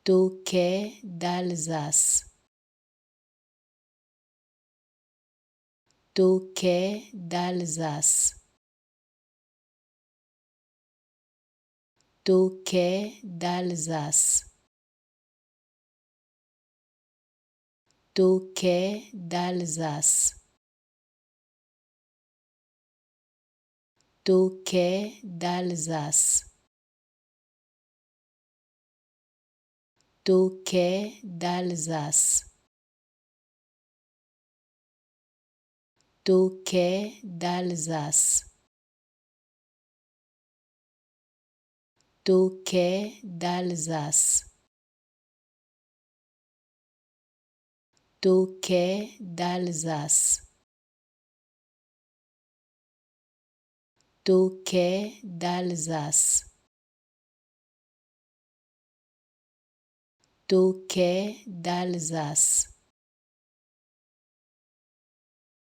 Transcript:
Tokay d'Alsace. Tokay d'Alsace. Tokay d'Alsace. Tokay d'Alsace. Tokay d'Alsace. Tokay d'Alsace. Tokay d'Alsace. Tokay d'Alsace. Tokay d'Alsace. Tokay d'Alsace. Tokay d'Alsace.